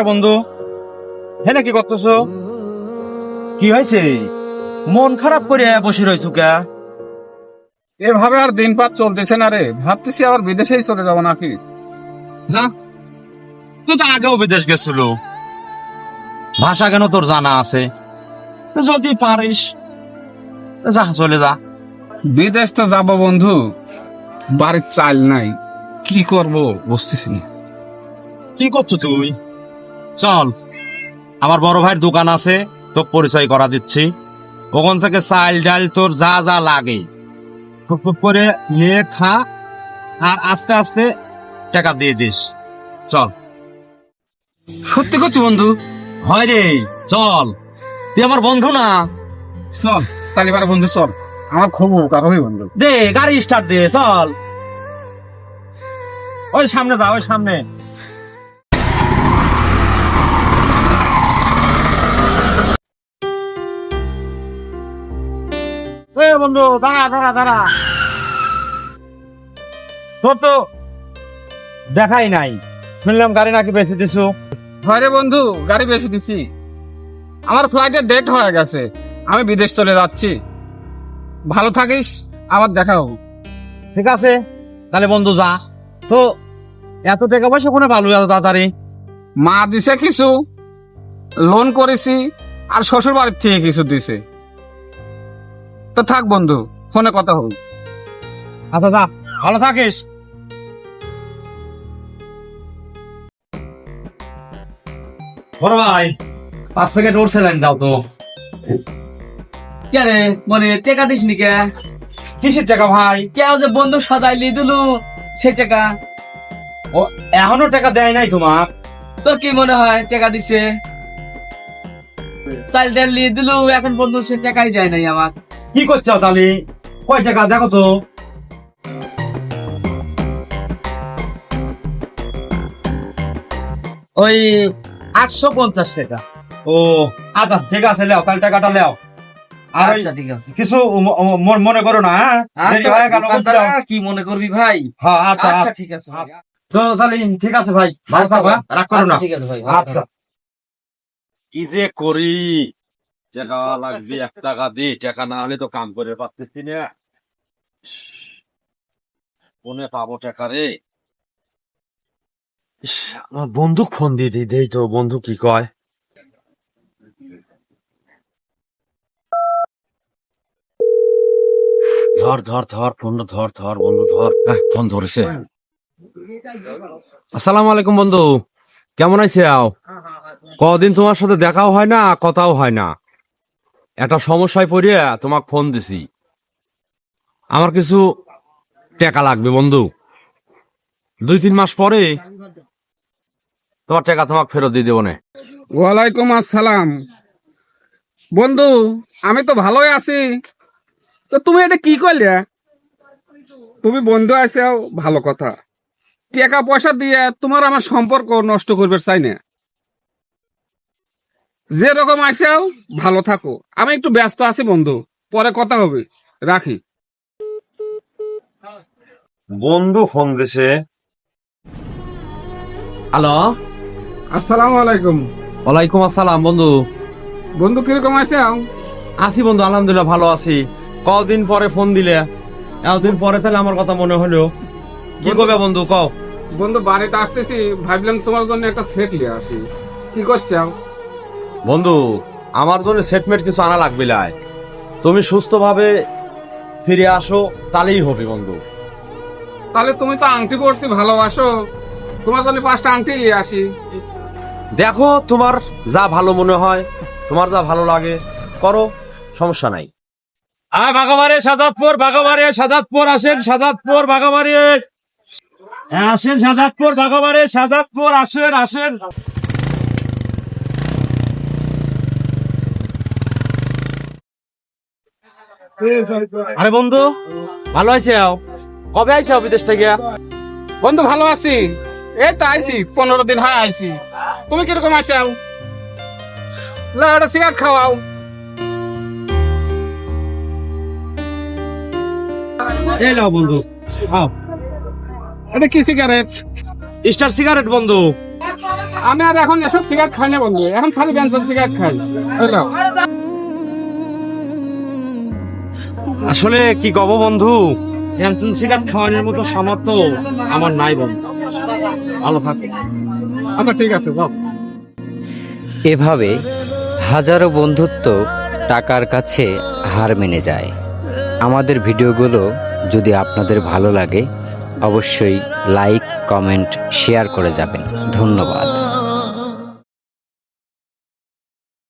বন্ধু হ্যাঁ কি করতেছ? কি হয়েছে? মন খারাপ করে বসে রয়েছো কে? এভাবে আর দিন পাত চলতেছে না রে, ভাবতেছি আবার বিদেশেই চলে যাবো নাকি। যা, তুই তো আগেও বিদেশ গেছিল, ভাষা কেন তোর জানা আছে? তো যদি পারিস যা, চলে যা। বিদেশ তো যাবো বন্ধু, বাড়ির চাল নাই, কি করব বুঝতেছি না। কি করছো তুই? চল, আমার বড় ভাইয়ের দোকান আছে, তোর পরিচয় করা দিচ্ছি। ওখান থেকে চাল ডাল তোর যা যা লাগে টুক টুক করে নিয়ে খা, আর আস্তে আস্তে টাকা দিয়ে দিস। চল। সত্যি করছি বন্ধু? হয় রে, চল, তুই আমার বন্ধু না? চল তাহলে এবার বন্ধু চল, আমার খুব উপকার হবে বন্ধু। দে গাড়ি স্টার্ট দে, চল। ওই সামনে যা, ওই সামনে। বন্ধু দাঁড়া দাঁড়া দাঁড়া, তোর তো দেখাই নাই, শুনলাম গাড়ি নাকি বেঁচে দিছো। হয় রে বন্ধু, গাড়ি বেশি দিছি, আমার ফ্লাইটের ডেট হয়ে গেছে, আমি বিদেশ চলে যাচ্ছি। ভালো থাকিস, আবার দেখা হবে। ঠিক আছে তাহলে বন্ধু যা। তো এত টাকা পয়সা কোনে ভালো এত তাড়াতাড়ি? মা দিছে কিছু, লোন করেছি, আর শ্বশুর বাড়ির থেকে কিছু দিছে। তো থাক বন্ধু, ফোনে কথা হবে। আচ্ছা যা, ভালো থাকিস। বড় ভাই 5 প্যাকেট ওর স্যালাইন দাও তো। কে রে মনে টেকা দিস নি কে? কিসের টাকা ভাই? কে যে বন্ধু সাজাইলি দিলু সেই টাকা? ও এখনো টাকা দেয় নাই তোমার? তোর কি মনে হয় টাকা দিছে? চাল ডাল নিয়ে দিলু, এখন বন্ধু সে টাকাই দেয় নাই আমার। কি করছো তাহলে? কয় টাকা দেখো তো। ওই 850 টাকা। ও আচ্ছা ঠিক আছে, লেও তাহলে টাকাটা লেও। আর ওই আচ্ছা ঠিক আছে। কিছু মনে করো না, হ্যাঁ? দেরি হয়ে গেল, বুঝছো? দোকানদার, কি মনে করবি ভাই? হ্যাঁ আচ্ছা আচ্ছা আচ্ছা ঠিক আছে। তো তাহলে ঠিক আছে ভাই, ভালো থাকো, হ্যাঁ? রাগ করো না। আচ্ছা, ঠিক আছে ভাই, ভালো আচ্ছা। কি যে করি, টাকা লাগবে, 1 টাকা দি, টাকা না হলে তো কাম করে পারতেছি না। কোনে পাবো টাকা রে? ইস, আমার বন্ধু ফোন দিয়ে দিই, দেই তো বন্ধু কি কয়। ধর ধর ধর ফোন ধর ধর বন্ধু ধর, ফোন ধরেছে। আসসালামু আলাইকুম বন্ধু, কেমন আছো? কদিন তোমার সাথে দেখাও হয় না, কথাও হয় না। একটা সমস্যায় পড়িয়া তোমাকে ফোন দিছি। আমার কিছু টাকা লাগবে বন্ধু, 2-3 মাস পরে তোমার টাকা তোমাকে ফেরত দিয়ে দেবো না। ওয়ালাইকুম আসসালাম। বন্ধু, আমি তো ভালোই আছি, তো তুমি এটা কি করলে? তুমি বন্ধু আছো, ভালো কথা, টাকা পয়সা দিয়ে তোমার আমার সম্পর্ক নষ্ট করবে চাই না। যে রকম আইসাও ভালো থাকো, আমি একটু ব্যস্ত আছি বন্ধু, পরে কথা হবে, রাখি। বন্ধু ফোন দিছে। হ্যালো, আসসালামু আলাইকুম। ওয়ালাইকুম আসসালাম বন্ধু। বন্ধু কিরকম আইসাও? আছি বন্ধু, আলহামদুলিল্লাহ ভালো আছি। কদিন পরে ফোন দিলে, এতদিন পরে তাহলে আমার কথা মনে হলো। কি করবে বন্ধু কও? বন্ধু বাড়িতে আসতেছি, ভাবলাম তোমার জন্য একটা সেট লিয়ে আসি। কি করছাও? বন্ধু আমার জন্য সেটমেট কিছু আনা লাগবে লাই, তুমি সুস্থভাবে ফিরে আসো তাহলেই হবে বন্ধু। তাহলে তুমি তো আংটি পরতে ভালোবাসো, তোমার জন্য 5টা আংটি নিয়ে আসি। দেখো তোমার যা ভালো মনে হয়, তোমার যা ভালো লাগে করো, সমস্যা নাই। বাগাবাড়ি সাদাতপুর, বাগাবাড়ি সাদাতপুর, আসেন সাদাতপুর বাগাবাড়ি, আসেন সাদাতপুর বাগাবাড়ি সাদাতপুর, আসেন আসেন। আরে বন্ধু ভালো আছে? কবে আইছে বিদেশ থেকে? বন্ধু ভালো আছি, এই তো আইছি 15 দিন হয় আইছি। তুমি কিরকম আছো? না একটা সিগারেট খাওয়াও। এই নাও বন্ধু, খাও। এটা কি সিগারেট? স্টার সিগারেট বন্ধু। আমি আর এখন এসব সিগারেট খাই না বন্ধু, এখন খালি বেনসন সিগারেট খাই। বুঝলো? আসলে কি কব বন্ধু, হ্যামসন সিগারেট খাওয়ানোর মতো সামর্থ্য আমার নাই বন্ধু। ভালো থাকে। আচ্ছা ঠিক আছে বস। এভাবে হাজারো বন্ধুত্ব টাকার কাছে হার মেনে যায়। আমাদের ভিডিওগুলো যদি আপনাদের ভালো লাগে অবশ্যই লাইক, কমেন্ট, শেয়ার করে যাবেন। ধন্যবাদ।